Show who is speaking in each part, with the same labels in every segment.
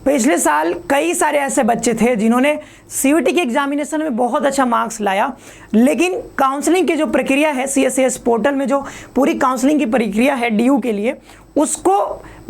Speaker 1: पिछले साल कई सारे ऐसे बच्चे थे जिन्होंने सीयूईटी के एग्जामिनेशन में बहुत अच्छा मार्क्स लाया, लेकिन काउंसलिंग की जो प्रक्रिया है सीएससीएस पोर्टल में, जो पूरी काउंसलिंग की प्रक्रिया है डीयू के लिए, उसको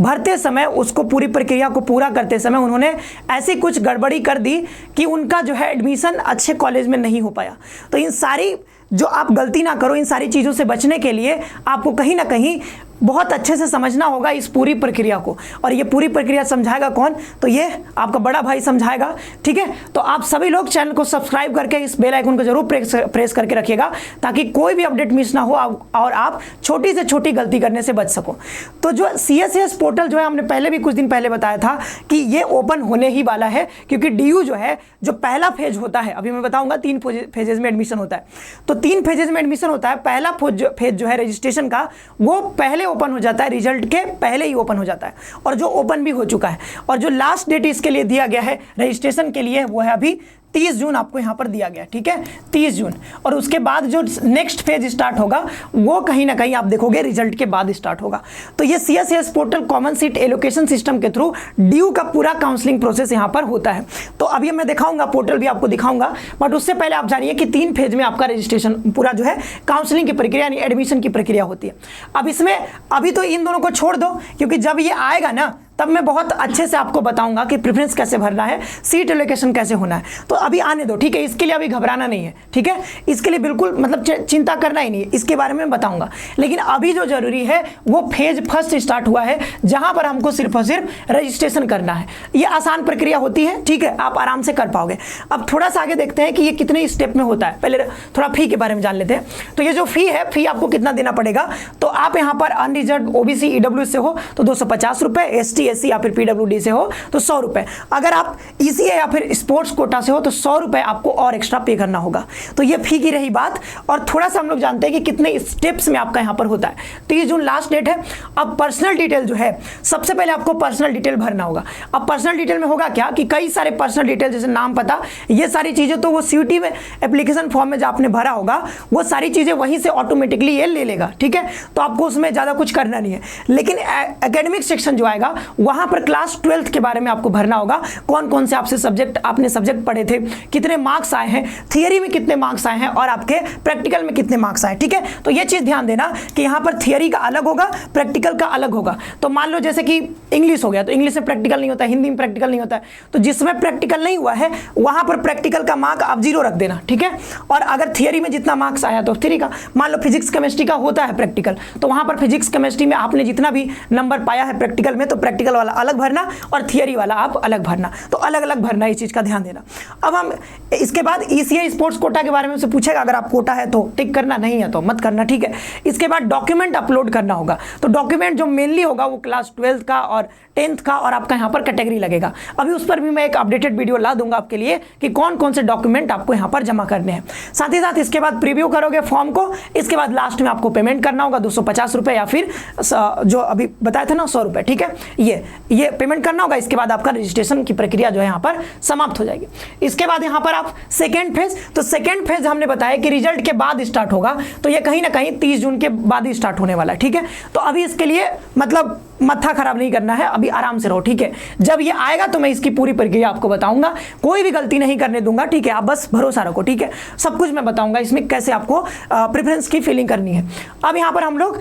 Speaker 1: भरते समय, उसको पूरी प्रक्रिया को पूरा करते समय उन्होंने ऐसी कुछ गड़बड़ी कर दी कि उनका जो है एडमिशन अच्छे कॉलेज में नहीं हो पाया। तो इन सारी जो आप गलती ना करो, इन सारी चीज़ों से बचने के लिए आपको कहीं ना कहीं बहुत अच्छे से समझना होगा इस पूरी प्रक्रिया को। और ये पूरी प्रक्रिया समझाएगा कौन? तो ये आपका बड़ा भाई समझाएगा, ठीक है। तो आप सभी लोग चैनल को सब्सक्राइब करके इस बेल आइकन को जरूर प्रेस करके रखिएगा, ताकि कोई भी अपडेट मिस ना हो और आप छोटी से छोटी गलती करने से बच सको। तो जो सीएससीएस पोर्टल जो है, हमने पहले भी कुछ दिन पहले बताया था कि ये ओपन होने ही वाला है, क्योंकि डीयू जो है, जो पहला फेज होता है, अभी मैं बताऊंगा 3 फेजेज में एडमिशन होता है। तो 3 फेजेज में एडमिशन होता है। पहला फेज जो है रजिस्ट्रेशन का, वो पहले ओपन हो जाता है, रिजल्ट के पहले ही ओपन हो जाता है, और जो ओपन भी हो चुका है। और जो लास्ट डेट इसके लिए दिया गया है रजिस्ट्रेशन के लिए, वो है अभी 30 जून आपको यहाँ पर दिया गया, ठीक है, 30 जून। और उसके बाद जो नेक्स्ट फेज स्टार्ट होगा वो कहीं ना कहीं आप देखोगे रिजल्ट के बाद स्टार्ट होगा। तो ये CSCS portal common seat allocation system के थ्रू डीयू का पूरा काउंसलिंग प्रोसेस यहाँ पर होता है। तो अभी मैं दिखाऊंगा, पोर्टल भी आपको दिखाऊंगा, बट उससे पहले आप जानिए कि 3 फेज में आपका रजिस्ट्रेशन पूरा जो है काउंसलिंग की प्रक्रिया यानी एडमिशन की प्रक्रिया होती है। अब इसमें अभी तो इन दोनों को छोड़ दो, क्योंकि जब ये आएगा ना तब मैं बहुत अच्छे से आपको बताऊंगा कि प्रेफरेंस कैसे भरना है, सीट एलोकेशन कैसे होना है। तो अभी आने दो, ठीक है, इसके लिए अभी घबराना नहीं है, ठीक है, इसके लिए बिल्कुल मतलब चिंता करना ही नहीं है, इसके बारे में बताऊंगा। लेकिन अभी जो जरूरी है वो फेज फर्स्ट स्टार्ट हुआ है, जहां पर हमको सिर्फ और सिर्फ रजिस्ट्रेशन करना है। ये आसान प्रक्रिया होती है, ठीक है, आप आराम से कर पाओगे। अब थोड़ा सा आगे देखते हैं कि ये कितने स्टेप में होता है। पहले थोड़ा फी के बारे में जान लेते हैं। तो ये जो फी है, फी आपको कितना देना पड़ेगा? तो आप यहाँ पर अनरिजर्व ओबीसी ईडब्ल्यू से हो तो 250 रुपए, एसटी एससी या फिर पीडब्ल्यूडी से हो तो 100 रुपए, अगर आप ईसीए या फिर स्पोर्ट्स कोटा से हो तो 100 रुपए आपको और एक्स्ट्रा पे करना होगा। तो ये फी की रही बात। और थोड़ा सा हम लोग जानते हैं कि कितने स्टेप्स में आपका यहाँ पर होता है। 30 जून लास्ट डेट है। अब पर्सनल डिटेल जो है, सबसे पहले आपको पर्सनल डिटेल भरना होगा। अब पर्सनल डिटेल में होगा क्या कि कई सारे पर्सनल डिटेल, जैसे नाम, पता, ये सारी चीजें तो वो सीयूईटी में एप्लीकेशन फॉर्म में जो आपने भरा होगा वो सारी चीजें वहीं से ऑटोमेटिकली ये ले लेगा, ठीक है। तो आपको उसमें ज्यादा कुछ करना नहीं है। लेकिन एकेडमिक सेक्शन जो आएगा वहां पर क्लास 12th के बारे में आपको भरना होगा। कौन कौन से आपने सब्जेक्ट पढ़े थे, कितने मार्क्स आए हैं, थियरी में कितने मार्क्स आए हैं और आपके प्रैक्टिकल में कितने मार्क्स आए, ठीक है। तो ये चीज ध्यान देना कि यहाँ पर थियरी का अलग होगा, प्रैक्टिकल का अलग होगा। तो मान लो जैसे कि इंग्लिश हो गया, तो इंग्लिश में प्रैक्टिकल नहीं होता है, हिंदी में प्रैक्टिकल नहीं होता है, तो जिसमें प्रैक्टिकल नहीं हुआ है वहां पर प्रैक्टिकल का मार्क आप 0 रख देना, ठीक है। और अगर थियरी में जितना मार्क्स आया तो थियरी का, मान लो फिजिक्स केमिस्ट्री का होता है प्रैक्टिकल, तो वहां पर फिजिक्स केमिस्ट्री में आपने जितना भी नंबर पाया है प्रैक्टिकल में, तो प्रैक्टिकल वाला अलग भरना और थियरी वाला आप अलग भरना। तो अलग अलग भरना, इस चीज का ध्यान देना। अब हम इसके बाद ईसीए स्पोर्ट्स कोटा के बारे में से पूछेगा, अगर आप कोटा है तो टिक करना, नहीं है तो मत करना, ठीक है। इसके बाद डॉक्यूमेंट अपलोड करना होगा। तो डॉक्यूमेंट जो मेनली होगा वो क्लास 12th का और 10th का, और आपका यहाँ पर कैटेगरी लगेगा। अभी उस पर भी मैं एक अपडेटेड वीडियो ला दूंगा आपके लिए कि कौन कौन से डॉक्यूमेंट आपको यहाँ पर जमा करने हैं। साथ ही साथ इसके बाद प्रीव्यू करोगे फॉर्म को, इसके बाद लास्ट में आपको पेमेंट करना होगा 250 रुपए या फिर जो अभी बताया था ना 100 रुपए, ठीक है। ये पेमेंट करना होगा। इसके बाद आपका रजिस्ट्रेशन की प्रक्रिया जो है यहाँ पर समाप्त हो जाएगी। इसके बाद यहाँ पर आप सेकेंड फेज, तो सेकेंड फेज हमने बताया कि रिजल्ट के बाद स्टार्ट होगा, तो ये कहीं ना कहीं 30 जून के बाद ही स्टार्ट होने वाला है, ठीक है। तो अभी इसके लिए मतलब माथा खराब नहीं करना है, अभी आराम से रहो, ठीक है। जब ये आएगा तो मैं इसकी पूरी प्रक्रिया आपको बताऊंगा, कोई भी गलती नहीं करने दूंगा, ठीक है। आप बस भरोसा रखो, ठीक है। सब कुछ मैं बताऊंगा इसमें कैसे आपको प्रेफरेंस की फिलिंग करनी है। अब यहाँ पर हम लोग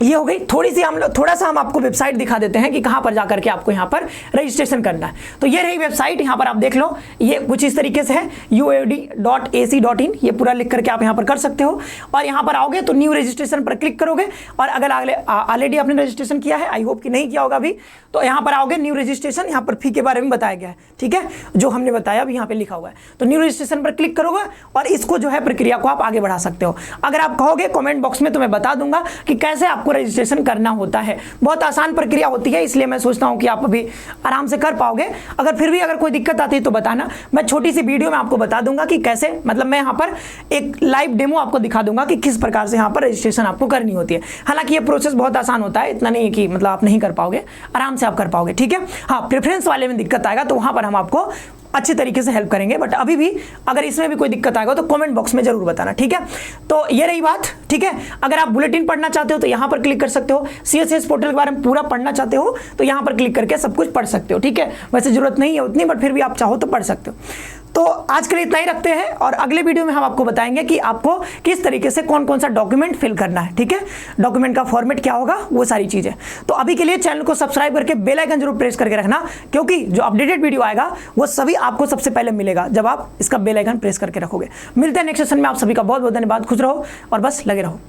Speaker 1: ये हो गई थोड़ा सा हम आपको वेबसाइट दिखा देते हैं कि कहां पर जाकर के आपको यहां पर रजिस्ट्रेशन करना है। तो ये रही वेबसाइट, यहां पर आप देख लो, ये कुछ इस तरीके से है uad.ac.in, ये पूरा लिख करके आप यहां पर कर सकते हो। और यहां पर आओगे तो न्यू रजिस्ट्रेशन पर क्लिक करोगे, और अगर ऑलरेडी आपने रजिस्ट्रेशन किया है, आई होप कि नहीं किया होगा अभी, तो यहां पर आओगे न्यू रजिस्ट्रेशन, यहां पर फी के बारे में बताया गया है, ठीक है, जो हमने बताया अभी यहां पर लिखा हुआ है। तो न्यू रजिस्ट्रेशन पर क्लिक करोगे और इसको जो है प्रक्रिया को आप आगे बढ़ा सकते हो। अगर आप कहोगे कमेंट बॉक्स में तो मैं बता दूंगा कि कैसे आपको रजिस्ट्रेशन करना होता है। बहुत आसान प्रक्रिया होती है, इसलिए मैं सोचता हूं कि आप अभी आराम से कर पाओगे। अगर फिर भी अगर कोई दिक्कत आती है तो बताना, मैं छोटी सी वीडियो में आपको बता दूंगा कि कैसे, मतलब मैं यहाँ पर एक लाइव डेमो आपको दिखा दूंगा कि किस प्रकार से यहाँ पर रजिस्ट्रेशन आपको करनी होती है। हालांकि ये प्रोसेस बहुत आसान होता है, इतना नहीं है कि मतलब आप नहीं कर पाओगे, आराम से आप कर पाओगे, ठीक है। हाँ, प्रेफरेंस वाले में दिक्कत आएगा तो वहां पर हम आपको अच्छी तरीके से हेल्प करेंगे। बट अभी भी अगर इसमें भी कोई दिक्कत आएगा तो कमेंट बॉक्स में जरूर बताना, ठीक है। तो ये रही बात, ठीक है। अगर आप बुलेटिन पढ़ना चाहते हो तो यहाँ पर क्लिक कर सकते हो, CSS पोर्टल के बारे में पूरा पढ़ना चाहते हो तो यहाँ पर क्लिक करके सब कुछ पढ़ सकते हो, ठीक है। वैसे जरूरत नहीं है उतनी, बट फिर भी आप चाहो तो पढ़ सकते हो। तो आज के लिए इतना ही रखते हैं, और अगले वीडियो में हम आपको बताएंगे कि आपको किस तरीके से कौन कौन सा डॉक्यूमेंट फिल करना है, ठीक है। डॉक्यूमेंट का फॉर्मेट क्या होगा, वो सारी चीजें। तो अभी के लिए चैनल को सब्सक्राइब करके बेल आइकन जरूर प्रेस करके रखना, क्योंकि जो अपडेटेड वीडियो आएगा वो सभी आपको सबसे पहले मिलेगा जब आप इसका बेल आइकन प्रेस करके रखोगे। मिलते हैं नेक्स्ट सेशन में। आप सभी का बहुत बहुत धन्यवाद। खुश रहो और बस लगे रहो।